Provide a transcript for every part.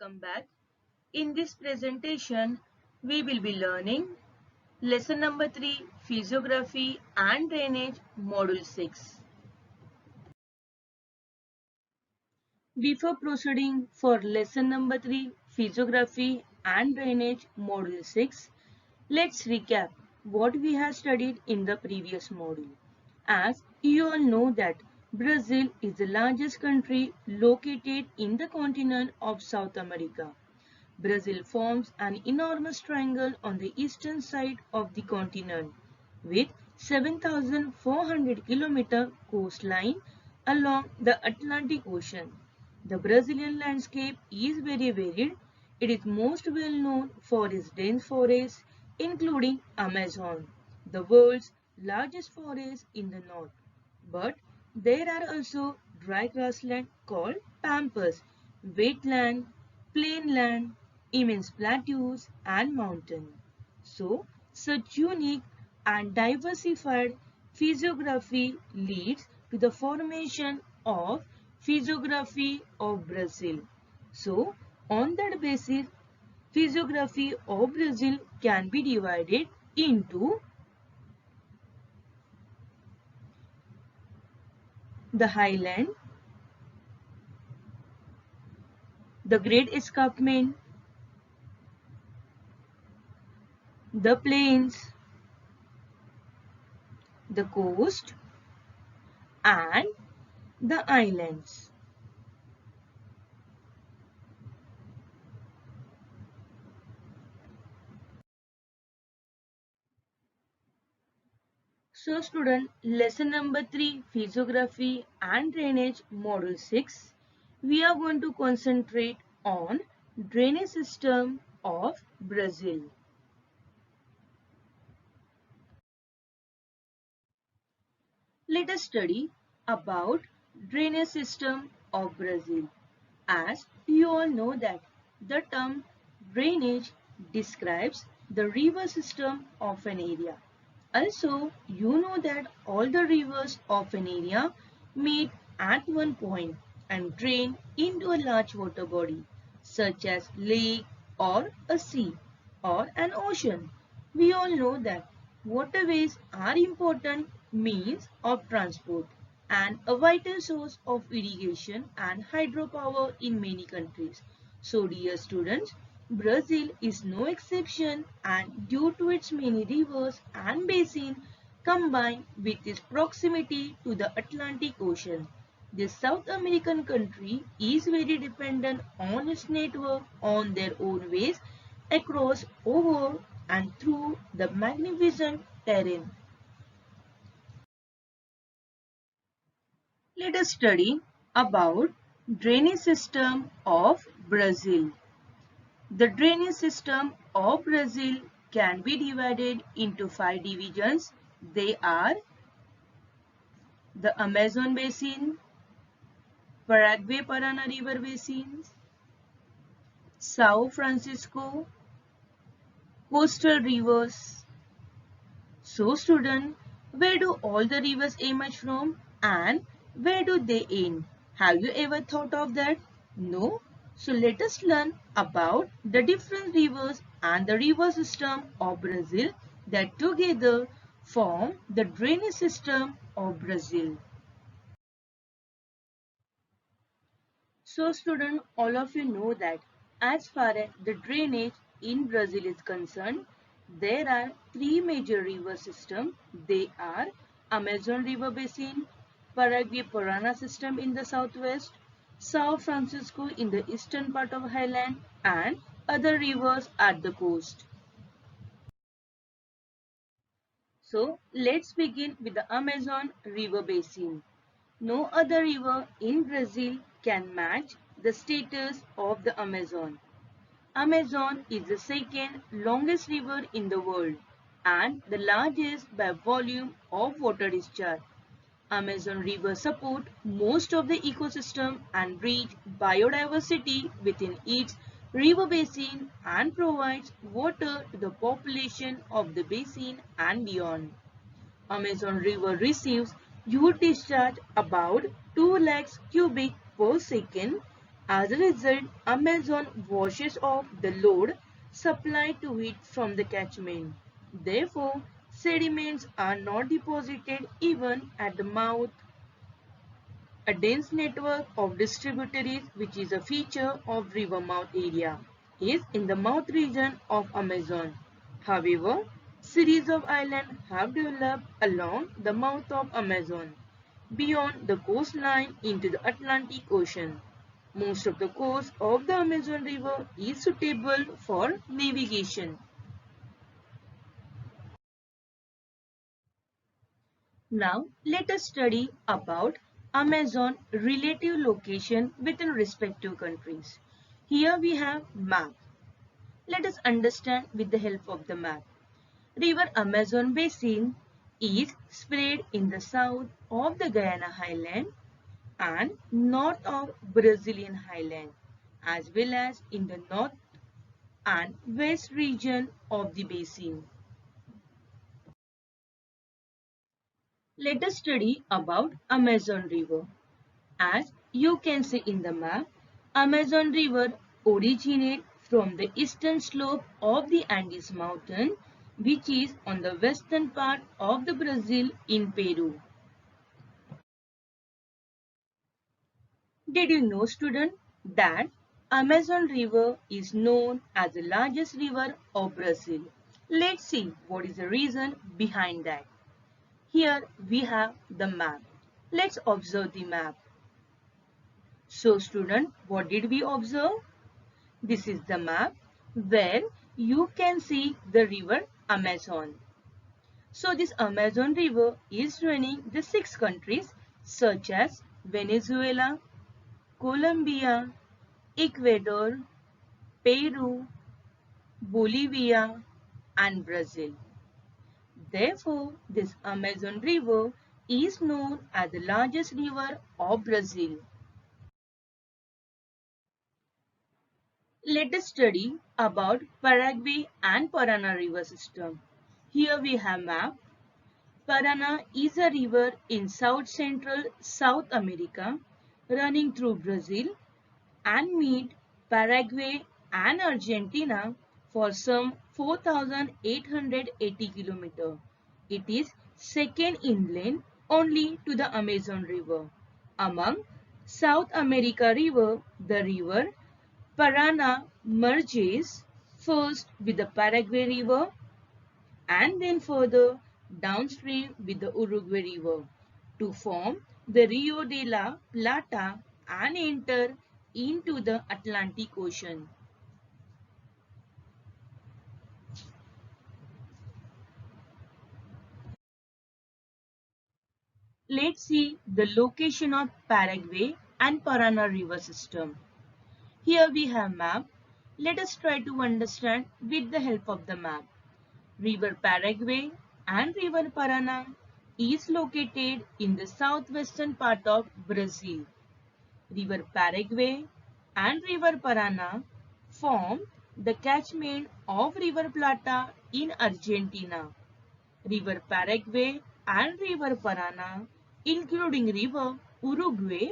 welcome back. In this presentation, we will be learning lesson number 3 Physiography and Drainage Module 6. Before proceeding for lesson number 3 Physiography and Drainage Module 6, let's recap what we have studied in the previous module. As you all know that Brazil is the largest country located in the continent of South America. Brazil forms an enormous triangle on the eastern side of the continent with 7,400 km coastline along the Atlantic Ocean. The Brazilian landscape is very varied. It is most well known for its dense forests, including Amazon, the world's largest forest in the north. But there are also dry grassland called pampas, wetland, plainland, immense plateaus and mountains. So, such unique and diversified physiography leads to the formation of physiography of Brazil. So, on that basis, physiography of Brazil can be divided into the highland, the Great Escarpment, the plains, the coast and the islands. So student, lesson number 3 Physiography and Drainage Module 6, we are going to concentrate on drainage system of Brazil. Let us study about drainage system of Brazil. As you all know that the term drainage describes the river system of an area. Also, you know that all the rivers of an area meet at one point and drain into a large water body such as lake or a sea or an ocean. We all know that waterways are important means of transport and a vital source of irrigation and hydropower in many countries. So dear students, Brazil is no exception, and due to its many rivers and basins combined with its proximity to the Atlantic Ocean, this South American country is very dependent on its network on their own ways across, over and through the magnificent terrain. Let us study about drainage system of Brazil. The drainage system of Brazil can be divided into 5 divisions. They are the Amazon Basin, Paraguay-Parana River Basin, São Francisco, coastal rivers. So student, where do all the rivers emerge from and where do they end? Have you ever thought of that? No? So let us learn about the different rivers and the river system of Brazil that together form the drainage system of Brazil. So student, all of you know that as far as the drainage in Brazil is concerned, there are 3 major river systems. They are Amazon River Basin, Paraguay-Parana system in the southwest, São Francisco in the eastern part of highland, and other rivers at the coast. So let's begin with the Amazon River Basin. No other river in Brazil can match the status of the Amazon. Amazon is the second longest river in the world and the largest by volume of water discharge. Amazon River support most of the ecosystem and rich biodiversity within its river basin and provides water to the population of the basin and beyond. Amazon River receives huge discharge about 2 lakhs cubic per second As a result, Amazon washes off the load supplied to it from the catchment. Therefore, sediments are not deposited even at the mouth. A dense network of distributaries, which is a feature of river mouth area, is in the mouth region of Amazon. However, series of islands have developed along the mouth of Amazon, beyond the coastline into the Atlantic Ocean. Most of the coast of the Amazon River is suitable for navigation. Now, let us study about Amazon relative location within respective countries. Here we have map. Let us understand with the help of the map. River Amazon Basin is spread in the south of the Guyana Highland and north of Brazilian Highland, as well as in the north and west region of the basin. Let us study about Amazon River. As you can see in the map, Amazon River originates from the eastern slope of the Andes Mountain, which is on the western part of the Brazil in Peru. Did you know, student, that Amazon River is known as the largest river of Brazil? Let's see what is the reason behind that. Here we have the map. Let's observe the map. So student, what did we observe? This is the map where you can see the river Amazon. So this Amazon river is running the 6 countries such as Venezuela, Colombia, Ecuador, Peru, Bolivia and Brazil. Therefore, this Amazon river is known as the largest river of Brazil. Let us study about Paraguay and Parana river system. Here we have map. Parana is a river in south central South America running through Brazil and meet Paraguay and Argentina for some 4,880 km. It is second inland only to the Amazon River. Among South America river, the river Parana merges first with the Paraguay River and then further downstream with the Uruguay River to form the Rio de la Plata and enter into the Atlantic Ocean. Let's see the location of Paraguay and Parana river system. Here we have map. Let us try to understand with the help of the map. River Paraguay and River Parana is located in the southwestern part of Brazil. River Paraguay and River Parana form the catchment of River Plata in Argentina. River Paraguay and River Parana, including River Uruguay,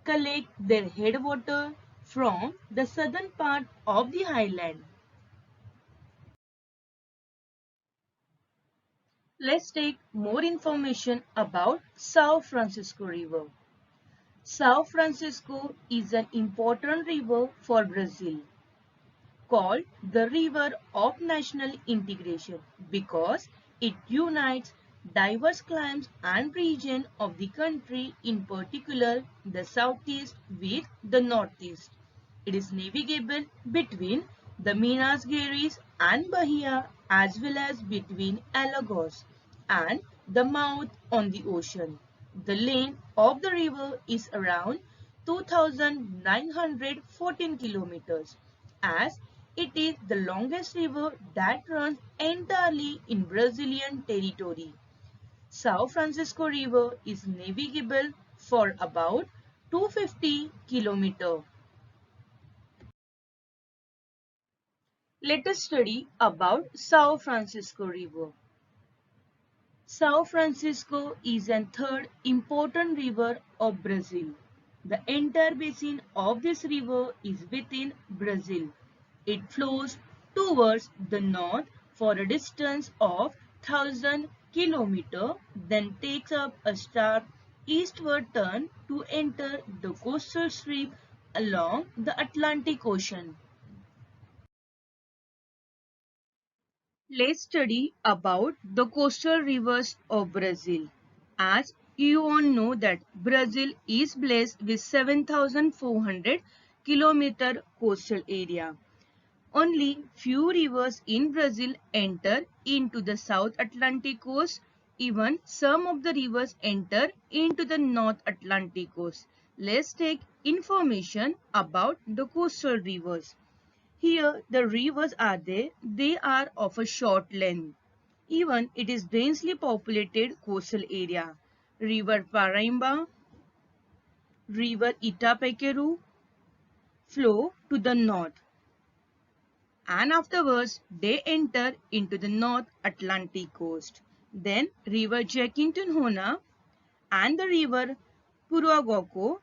collect their headwater from the southern part of the highland. Let's take more information about São Francisco River. São Francisco is an important river for Brazil, called the River of National Integration because it unites diverse climes and regions of the country, in particular the southeast with the northeast. It is navigable between the Minas Gerais and Bahia as well as between Alagoas and the mouth on the ocean. The length of the river is around 2,914 kilometers as it is the longest river that runs entirely in Brazilian territory. São Francisco River is navigable for about 250 kilometers. Let us study about São Francisco River. São Francisco is the third important river of Brazil. The entire basin of this river is within Brazil. It flows towards the north for a distance of 1000 kilometers, then takes up a sharp eastward turn to enter the coastal strip along the Atlantic Ocean. Let's study about the coastal rivers of Brazil. As you all know that Brazil is blessed with 7,400 kilometer coastal area. Only few rivers in Brazil enter into the South Atlantic coast. Even some of the rivers enter into the North Atlantic coast. Let's take information about the coastal rivers. Here the rivers are there. They are of a short length. Even it is densely populated coastal area. River Paraíba, River Itapequeru flow to the north, and afterwards they enter into the North Atlantic coast. Then River Jequitinhonha and the River Puragoko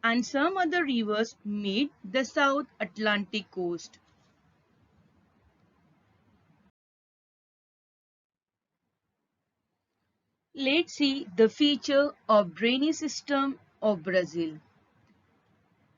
and some other rivers meet the South Atlantic coast. Let's see the feature of drainage system of Brazil.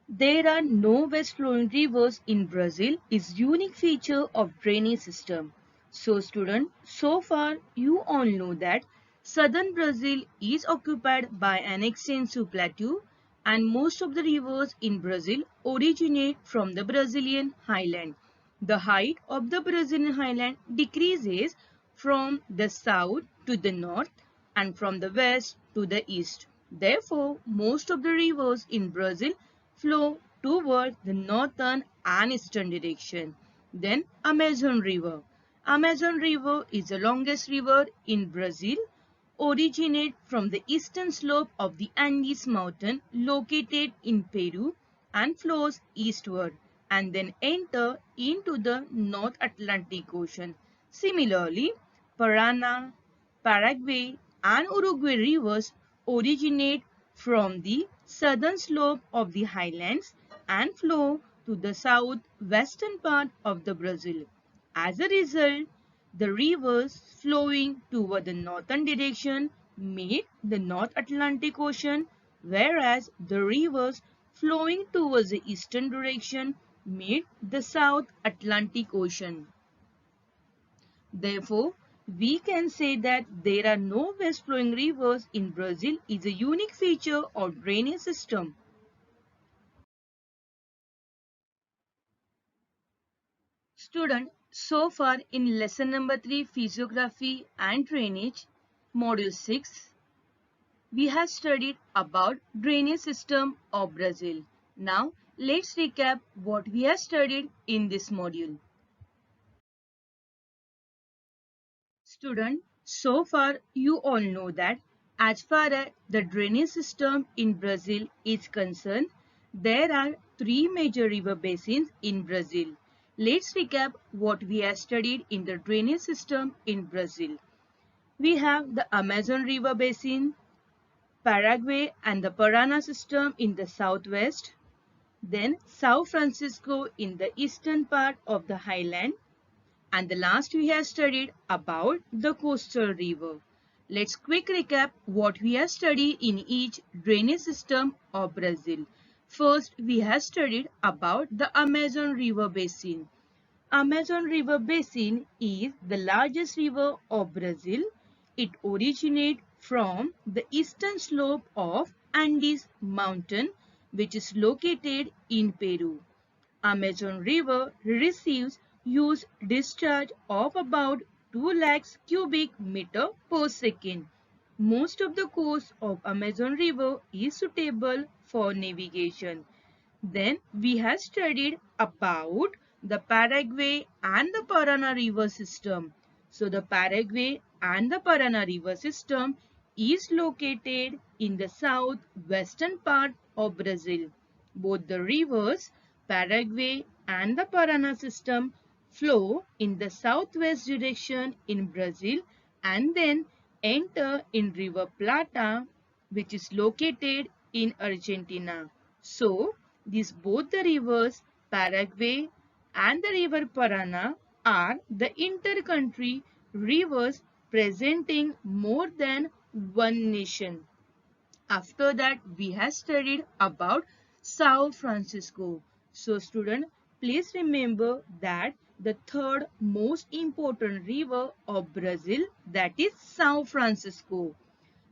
There are no west-flowing rivers in Brazil is unique feature of drainage system. So student, so far you all know that southern Brazil is occupied by an extensive plateau and most of the rivers in Brazil originate from the Brazilian highland. The height of the Brazilian highland decreases from the south to the north and from the west to the east. Therefore, most of the rivers in Brazil flow toward the northern and eastern direction. Then Amazon River. Amazon River is the longest river in Brazil, originate from the eastern slope of the Andes mountain located in Peru and flows eastward and then enter into the North Atlantic Ocean. Similarly, Parana, Paraguay and Uruguay rivers originate from the southern slope of the highlands and flow to the southwestern part of the Brazil. As a result, the rivers flowing toward the northern direction meet the North Atlantic Ocean, whereas the rivers flowing towards the eastern direction meet the South Atlantic Ocean. Therefore, we can say that there are no west-flowing rivers in Brazil is a unique feature of drainage system. Student, so far in lesson number 3 Physiography and Drainage, Module 6, we have studied about drainage system of Brazil. Now, let's recap what we have studied in this module. Student, so far you all know that as far as the drainage system in Brazil is concerned, there are three major river basins in Brazil. Let's recap what we have studied in the drainage system in Brazil. We have the Amazon River Basin, Paraguay and the Parana system in the southwest, then São Francisco in the eastern part of the highland, and the last we have studied about the coastal river. Let's quick recap what we have studied in each drainage system of Brazil. First, we have studied about the Amazon River Basin. Amazon River Basin is the largest river of Brazil. It originates from the eastern slope of Andes mountain, which is located in Peru. Amazon River receives huge discharge of about 2 lakhs cubic meter per second. Most of the course of Amazon River is suitable for navigation. Then we have studied about the Paraguay and the Parana river system. So the Paraguay and the Parana river system is located in the southwestern part of Brazil. Both the rivers, Paraguay and the Parana system, flow in the southwest direction in Brazil and then enter in River Plata, which is located in Argentina. So, these both the rivers, Paraguay and the river Parana, are the inter-country rivers presenting more than one nation. After that, we have studied about São Francisco. So, student, please remember that the third most important river of Brazil, that is São Francisco.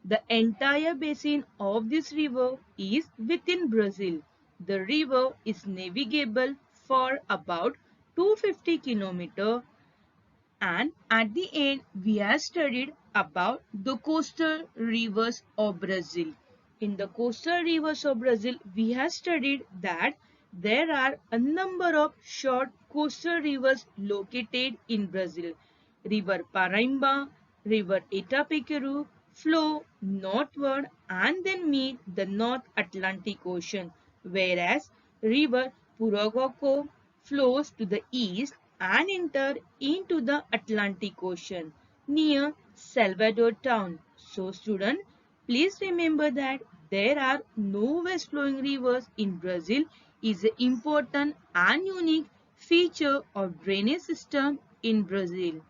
The entire basin of this river is within Brazil. The river is navigable for about 250 kilometers, and at the end we have studied about the coastal rivers of Brazil. In the coastal rivers of Brazil, we have studied that there are a number of short coastal rivers located in Brazil. River Paraíba, River Itapecuru flow northward and then meet the North Atlantic Ocean, whereas River Puruaco flows to the east and enter into the Atlantic Ocean near Salvador town. So student, please remember that there are no west flowing rivers in Brazil is an important and unique feature of drainage system in Brazil.